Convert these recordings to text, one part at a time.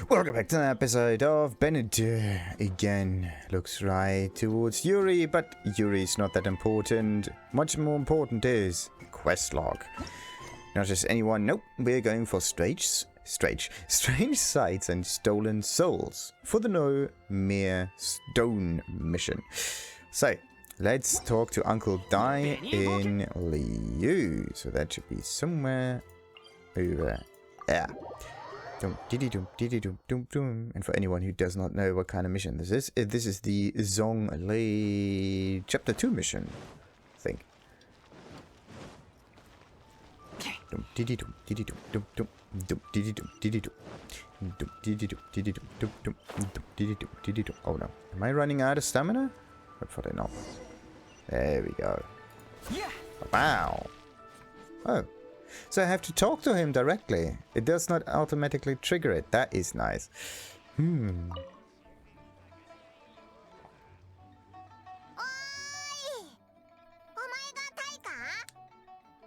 Welcome back to an episode of Bennett again. Looks right towards Yuri, but Yuri's not that important. Much more important is quest log. Not just anyone, nope. We're going for strange sights and stolen souls for the No Mere Stone mission. So, let's talk to Uncle Dai in Liu. So that should be somewhere over there. And for anyone who does not know what kind of mission this is the Zhongli Chapter 2 mission, I think. Oh no, am I running out of stamina? Hopefully not. There we go. Wow. Oh. So I have to talk to him directly. It does not automatically trigger it. That is nice.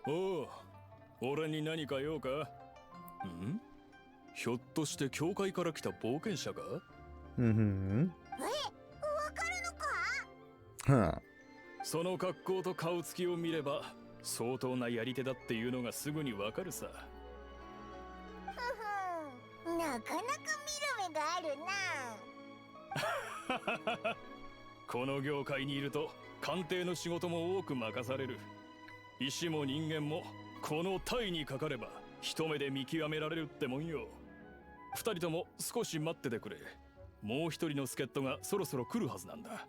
Oh, 俺に何か用か？ん？ひょっとして教会から来た冒険者か？わかるのか？その格好と顔つきを見れば相当なやり手だっていうのがすぐにわかるさ。なかなか見る目があるな。この業界にいると鑑定の仕事も多く任される。石も人間もこの体にかかれば一目で見極められるってもんよ。二人とも少し待っててくれ。もう一人の助っ人がそろそろ来るはずなんだ。ちょっと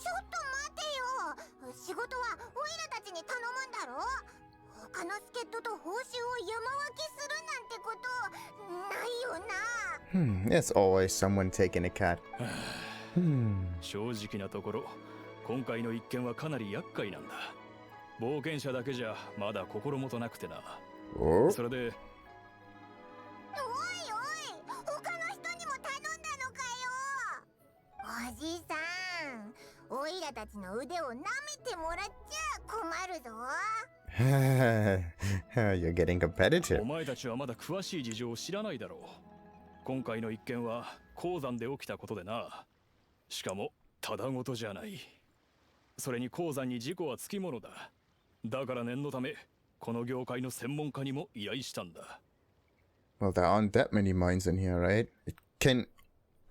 待てよ。仕事はオイラたちに頼むんだろ。他の助っ人と報酬を山分けするなんてことないよな。There's always someone taking a cut. 正直なところ、今回の一件はかなり厄介なんだ。冒険者だけじゃまだ心もとなくてな。それで。おいおい、他の人にも頼んだのかよ。おじさん、オイラたちの腕を舐めてもらっちゃ困るぞ。You're getting competitive. お前たちはまだ詳しい事情を知らないだろう。今回の一件は鉱山で起きたことでな。しかもただごとじゃない。それに鉱山に事故はつきものだ。だから念のためこの業界の専門家にも依頼したんだ。Well, there aren't that many mines in here, right? It can,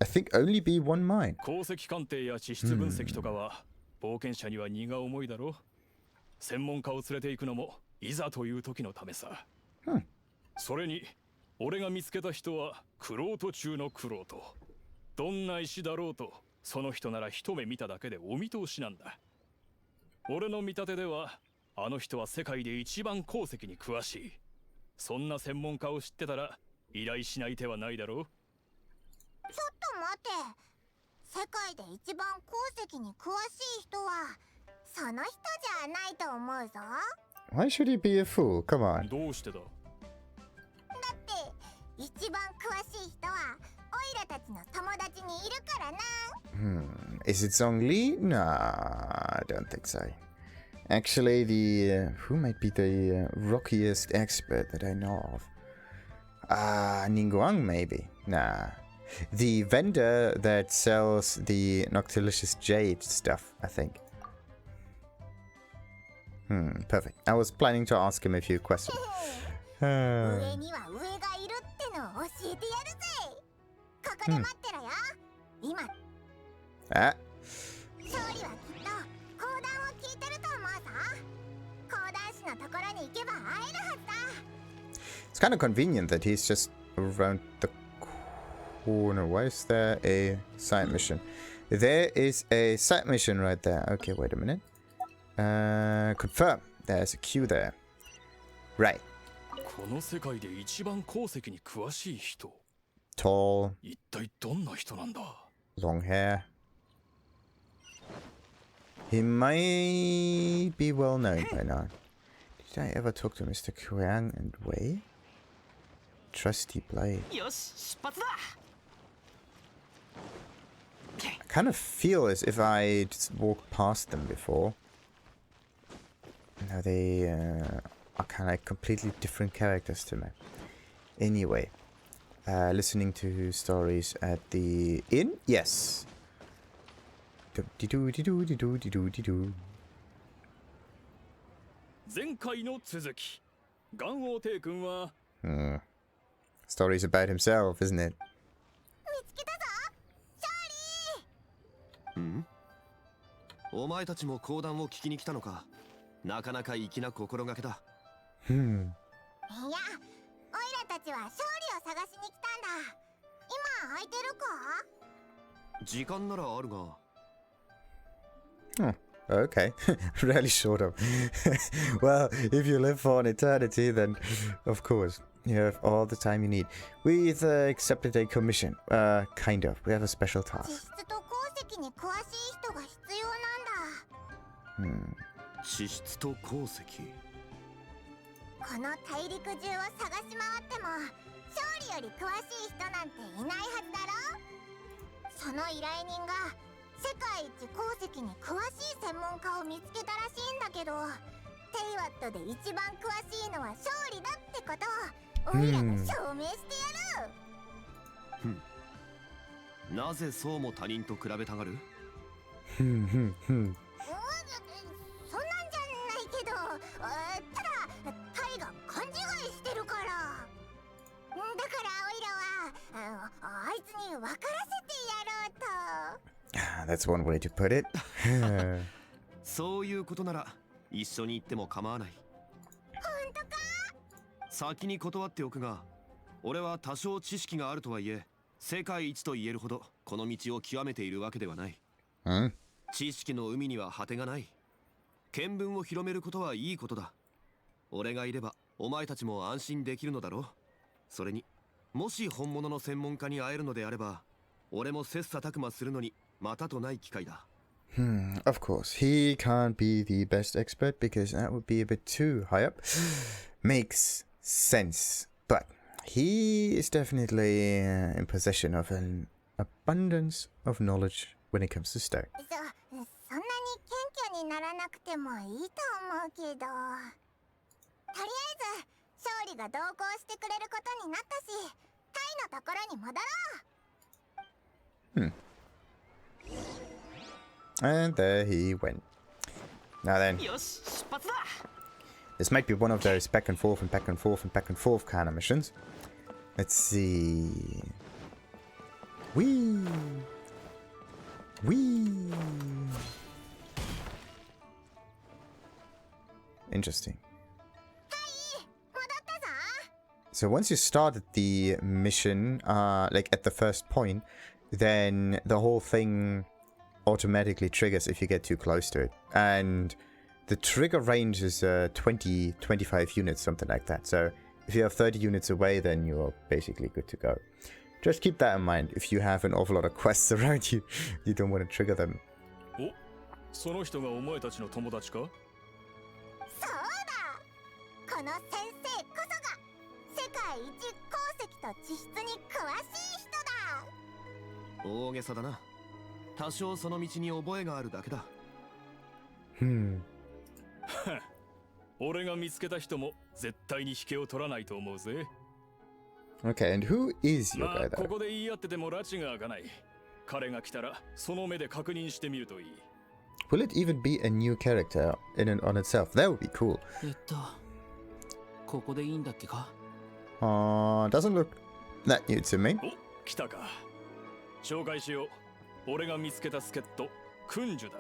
I think, only be one mine. 鉱石鑑定や地質分析とかは冒険者には荷が重いだろう。専門家を連れて行くのもいざという時のためさ。それに俺が見つけた人は玄人中の玄人。どんな石だろうとその人なら一目見ただけでお見通しなんだ。俺の見立てではあの人は世界で一番鉱石に詳しい。そんな専門家を知ってたら依頼しない手はないだろう。ちょっと待て。世界で一番鉱石に詳しい人はその人じゃないと思うぞ。Why should he be a fool? Come on. どうしてだ？だって一番詳しい人はオイラたちの友達にいるからな。Is it Zhongli? Nah, I don't think so. Actually, who might be the rockiest expert that I know of? Ningguang maybe? Nah. The vendor that sells the Noctilicious Jade stuff, I think. Perfect. I was planning to ask him a few questions. 上には上がいるってのを教えてやるぜ。ここで待ってろよ。今。Ah. 勝利はきっと講談を聞いてると思うさ。講談師のところに行けば会えるはずだ。It's kind of convenient that he's just around the corner. Why is there a side mission? There is a side mission right there. Okay, wait a minute. Confirm. There's a queue there. Right. この世界で一番鉱石に詳しい人。Tall. 一体どんな人なんだ？ Long hair. He might be well known by now. Did I ever talk to Mr. Kuang and Wei? Trusty blade. I kind of feel as if I just walked past them before. Now they are kind of like completely different characters to me. Anyway, Listening to stories at the inn? Yes. Do-de-do-de-do-de-do-de-do-de-do. 前回の続き。元王帝君は Stories about himself, isn't it? 見つけたぞ勝利お前たちも講談を聞きに来たのか。なかなか粋な心がけだ。Hmm. いや、オイラたちは勝利を探しに来たんだ。今空いてるか？時間ならあるが。Okay. Really short of. Well, if you live for an eternity, then of course you have all the time you need. We've accepted a commission. Kind of. We have a special 地 task. 質と鉱石に詳しい人が必要なんだ。地質と鉱石。この大陸中を探し回っても勝利より詳しい人なんていないはずだろ。その依頼人が世界一鉱石に詳しい専門家を見つけたらしいんだけど、テイワットで一番詳しいのは勝利だってことをオイラが証明してやる。なぜそうも他人と比べたがる？そんなんじゃないけど、ただタイが勘違いしてるから。だからオイラはあいつに分からせてやろうと。That's one way to put it. そういうことなら一緒に行っても構わない。本当か？先に断っておくが、俺は多少知識があるとはいえ、世界一と言えるほどこの道を極めているわけではない。知識の海には果てがない。見聞を広めることはいいことだ。俺がいればお前たちも安心できるのだろう。それにもし本物の専門家に会えるのであれば、俺も切磋琢磨するのにまたとない機会だ。Of course, he can't be the best expert because that would be a bit too high up. Makes sense. But he is definitely in possession of an abundance of knowledge when it comes to stone. そんなに謙虚にならなくてもいいと思うけど、とりあえず勝利が同行してくれることになったし、タイのところに戻ろう。And there he went. Now then, this might be one of those back and forth and back and forth and back and forth kind of missions. Let's see. Whee! Whee! Interesting. So once you started the mission, like at the first point, then the whole thing automatically triggers if you get too close to it. And the trigger range is 20, 25 units, something like that. So if you have 30 units away, then you're basically good to go. Just keep that in mind. If you have an awful lot of quests around you, you don't want to trigger them. お、その人がお前たちの友達か？そうだ。この先生こそが世界一鉱石と地質に詳しい人だ。大げさだな。多少その道に覚えがあるだけだ。俺が見つけた人も絶対に引けを取らないと思うぜ。Okay, and who is your ま guy あ、こ though? こで言い合ってても拉致が開かない。彼が来たらその目で確認してみるといい。Will it even be a new character in and on itself? That would be cool. ここでいいんだっけか? Doesn't look that new to me. お、来たか。紹介しよう。俺が見つけた助っ人、クンジュだ。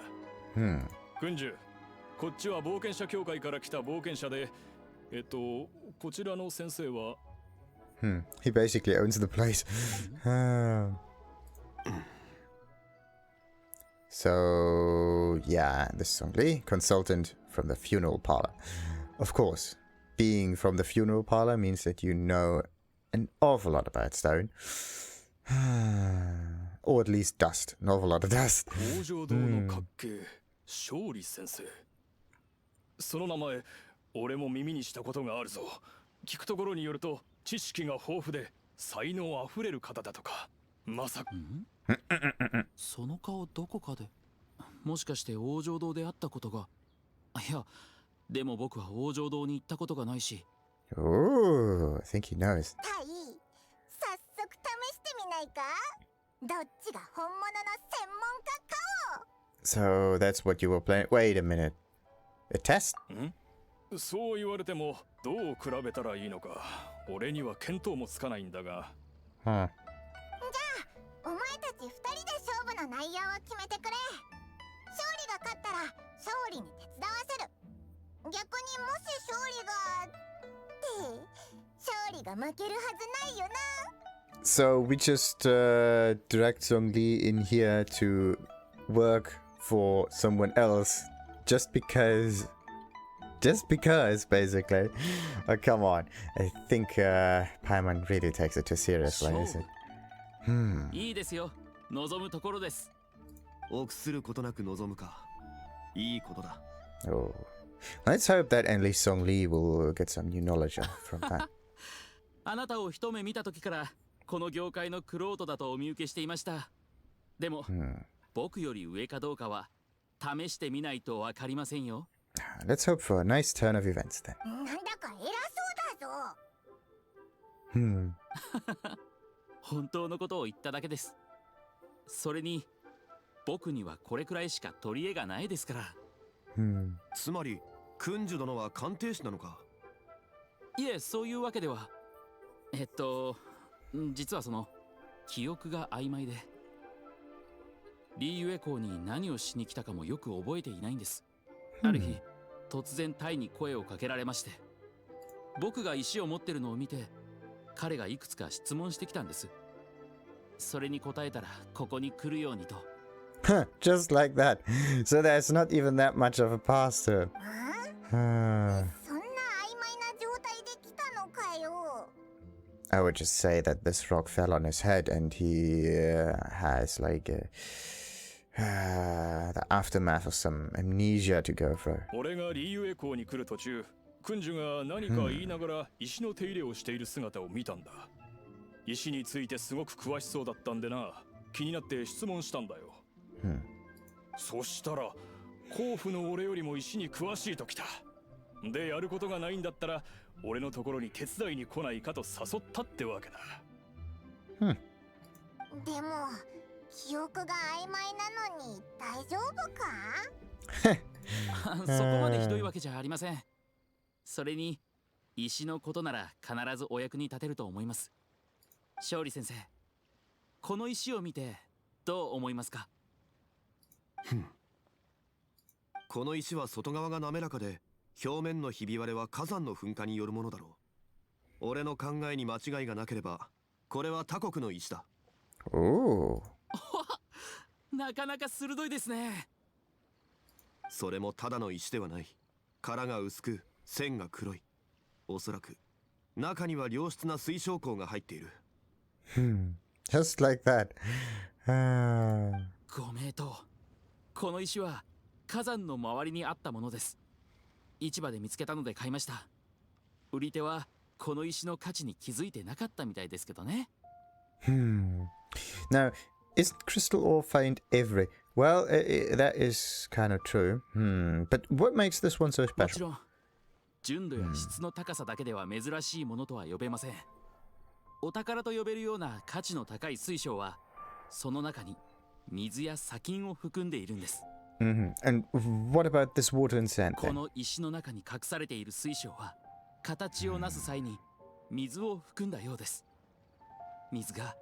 クンジュ、こっちは冒険者協会から来た冒険者で、こちらの先生は。He basically owns the place. So, yeah, this is Zhongli, consultant from the funeral parlor. Of course, being from the funeral parlor means that you know an awful lot about stone. Or at least dust. An awful lot of dust. 工場堂の滑稽、勝利先生。その名前、俺も耳にしたことがあるぞ。聞くところによると、知識が豊富で才能あふれる方だとか。まさか。その顔どこかで。もしかして王城堂で会ったことが。いや、でも僕は王城堂に行ったことがないし。Oh, I think he knows. タイ、早速ないか？どっちが本物の専門家かを。 So that's what you were playing. Wait a minute. A test? そう言われてもどう比べたらいいのか俺には見当もつかないんだが。Huh. お前たち2人で勝負の内容を決めてくれ。勝利が勝ったら勝利に手伝わせる。逆にもし勝利がって勝利が負けるはずないよな。 So we just direct Zhongli in here to work for someone else just because basically. Oh, come on. I think Paimon really takes it too seriously, is it? いいですよ。望むところです。臆することなく望むか。いいことだ。Oh. Let's hope that at least Zhongli will get some new knowledge from that. あなたを一目見た時からこの業界の玄人だとお見受けしていました。でも、僕より上かどうかは試してみないとわかりませんよ。Let's hope for a nice turn of events then. なんだか偉そうだぞ。本当のことを言っただけです。それに僕にはこれくらいしか取り柄がないですから。つまり君主殿は鑑定士なのか？いえ、そういうわけでは。実はその記憶が曖昧で、リーユエ港に何をしに来たかもよく覚えていないんです。ある日突然タイに声をかけられまして、僕が石を持ってるのを見て彼がいくつか質問してきたんです。それに答えたらここに来るようにと。Just like that. So there's not even that much of a past to him. そんな曖昧な状態で来たのかよ。I would just say that this rock fell on his head and he has like the aftermath of some amnesia to go through. 俺がリーユエ港に来る途中、君主が何か言いながら石の手入れをしている姿を見たんだ。石についてすごく詳しそうだったんでな、気になって質問したんだよ。そしたら甲府の俺よりも石に詳しいときた。で、やることがないんだったら俺のところに手伝いに来ないかと誘ったってわけだ。でも記憶が曖昧なのに大丈夫か？そこまでひどいわけじゃありません。それに石のことなら必ずお役に立てると思います。勝利先生、この石を見てどう思いますか？この石は外側が滑らかで、表面のひび割れは火山の噴火によるものだろう。俺の考えに間違いがなければこれは他国の石だ。Oh. なかなか鋭いですね。それもただの石ではない。殻が薄く線が黒い。おそらく中には良質な水晶鉱が入っている。Just like that. ご名答。この石は火山の周りにあったものです。市場で見つけたので買いました。売り手はこの石の価値に気づいてなかったみたいですけどね。Now, isn't crystal ore found every? Well, that is kind of true. But what makes this one so もち special? ろん純度や質の高さだけでは珍しいものとは呼べません。お宝と呼べるような価値の高い水晶はその中に水や砂金を含んでいるんです。And what about this water and sand こ then? の石の中に隠されている水晶は形をなす際に水を含んだようです。水が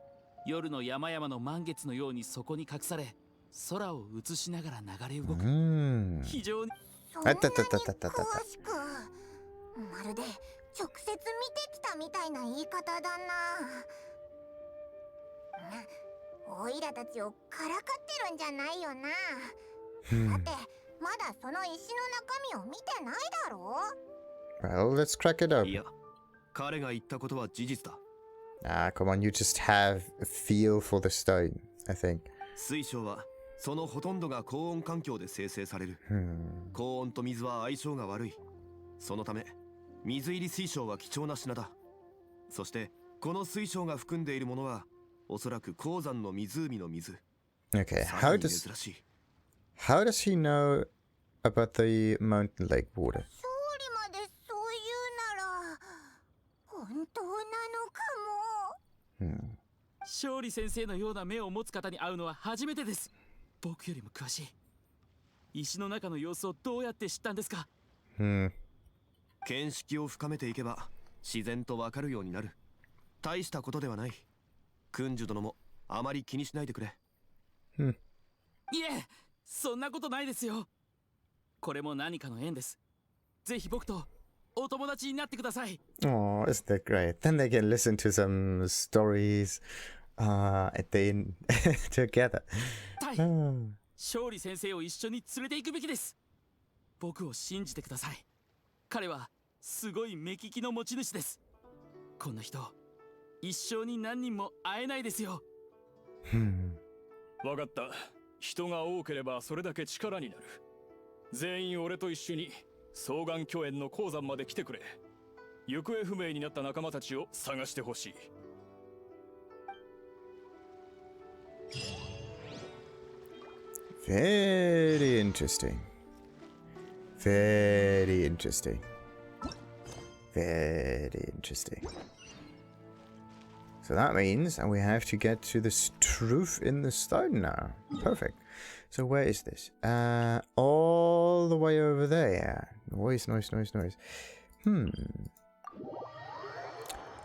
夜の山々の満月のようにそこに隠され、空を映しながら流れ動く。非常にそんなに詳しく、まるで直接見てきたみたいな言い方だな。オイラたちをからかってるんじゃないよな。だってまだその石の中身を見てないだろ。 Well, let's crack it い open. や、彼が言ったことは事実だ。Ah, come on, you just have a feel for the stone, I think. 水晶はそのほとんどが高温環境で生成される。高温と水は相性が悪い。そのため水入り水晶は貴重な品だ。そしてこの水晶が含んでいるものはおそらく鉱山の湖の水。 Okay, さらに珍しい。 how does he know about the mountain lake water? 勝利までそう言うなら本当なのかも。勝利先生のような目を持つ方に会うのは初めてです。僕よりも詳しい。石の中の様子をどうやって知ったんですか？見識を深めていけば自然とわかるようになる。大したことではない。君主殿もあまり気にしないでくれ。いえ、そんなことないですよ。これも何かの縁です。ぜひ僕とお友達になってください。 Oh, isn't that great? Then they can listen to some stories at the inn together. 勝利先生を一緒に連れて行くべきです。僕を信じてください。彼はすごい目利きの持ち主です。こんな人一生に何人も会えないですよ。わかった。人が多ければそれだけ力になる。全員俺と一緒に双眼巨猿の鉱山まで来てくれ。行方不明になった仲間たちを探してほしい。Very interesting. Very interesting. Very interesting. So that means we have to get to this truth in the stone now. Perfect. So where is this? All the way over there. Noise.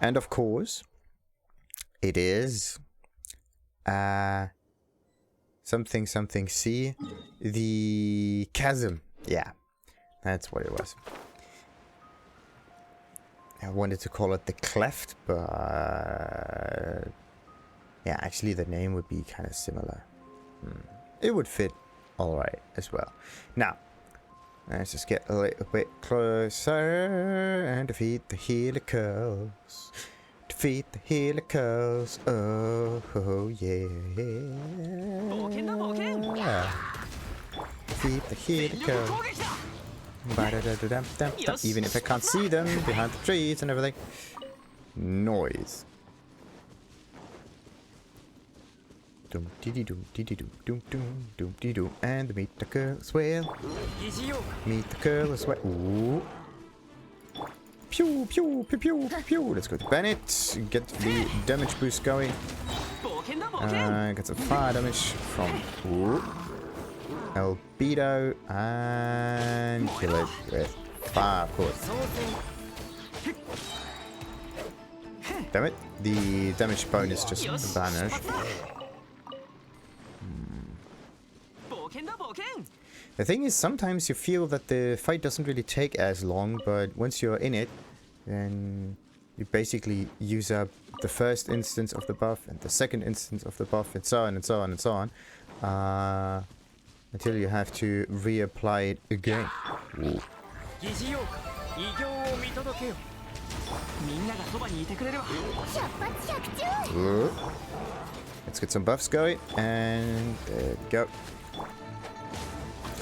And of course, it is something C, the chasm. Yeah, that's what it was. I wanted to call it the cleft, but yeah, actually the name would be kind of similar. It would fit all right as well. Now, let's just get a little bit closer and defeat the helicals. Defeat the helicals. Oh yeah. Defeat the helicals. Even if I can't see them behind the trees and everything. Noise. Dum diddy dum diddy dum dum dum dum diddy dum, and meet the girl as well. Meet the girl as well. Ooh. Pew pew pew pew pew. Let's go to Bennett. Get the damage boost going. Get some fire damage from Albedo and kill it with fire, of course. Damn it, the damage bonus just vanished. The thing is, sometimes you feel that the fight doesn't really take as long, but once you're in it, then you basically use up the first instance of the buff and the second instance of the buff and so on and so on and so on. Until you have to reapply it again. Ooh. Ooh. Let's get some buffs going, and there we go.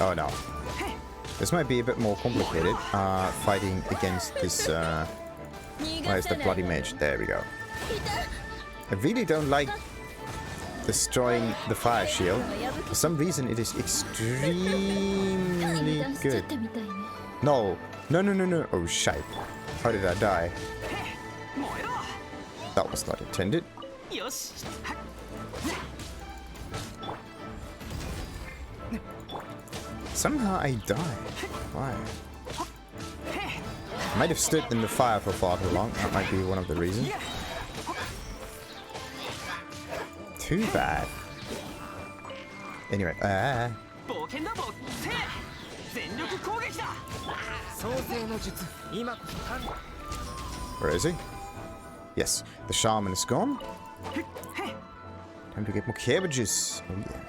Oh no. This might be a bit more complicated, fighting against this, where's the bloody mage? There we go. I really don't like destroying the fire shield. For some reason it is extremely good. No. Oh shite. How did I die? That was not intended. Somehow I died. Why? I might have stood in the fire for far too long. That might be one of the reasons. Too bad. Anyway, where is he? Yes, the shaman is gone. Time to get more cabbages. Oh yeah.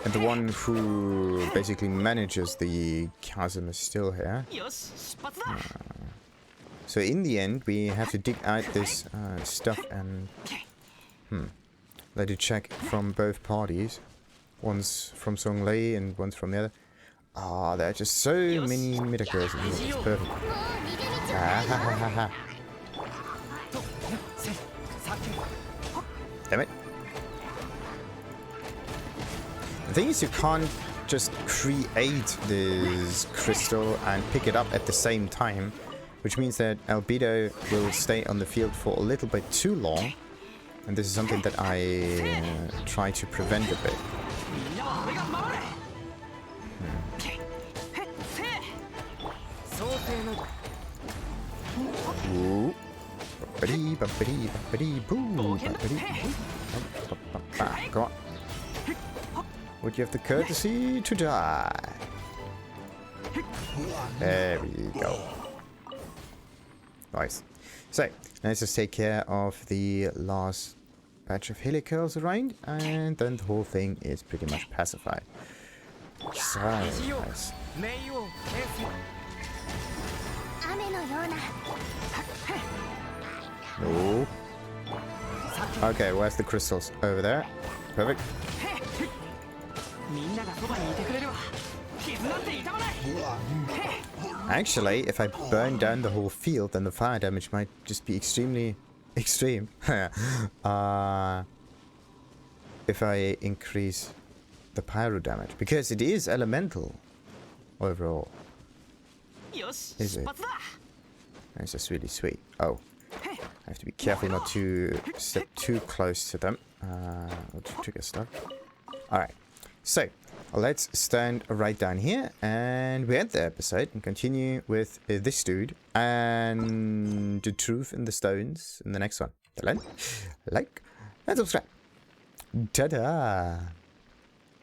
And the one who basically manages the chasm is still here. So in the end, we have to dig out this stuff and let it check from both parties. One's from Zhongli and one's from the other. Ah, there are just so many miracles in here. It's perfect. Damn it. The thing is, you can't just create this crystal and pick it up at the same time, which means that albedo will stay on the field for a little bit too long, and this is something that I try to prevent a bit. Ooh. Bumpity, bumpity, bumpity, boo. Bumpity, boo. Come on. Would you have the courtesy to die? There we go. Nice. So, let's just take care of the last batch of helicals around, and then the whole thing is pretty much pacified. So, nice. No. Okay, where's the crystals? Over there. Perfect. Actually, if I burn down the whole field, then the fire damage might just be extremely extreme. If I increase the pyro damage, because it is elemental overall. Is it? This is really sweet. Oh, I have to be careful not to step too close to them. Or to trigger stuff. Alright, so let's stand right down here and we end the episode and continue with this dude and the truth in the stones in the next one. Like and subscribe. Ta-da!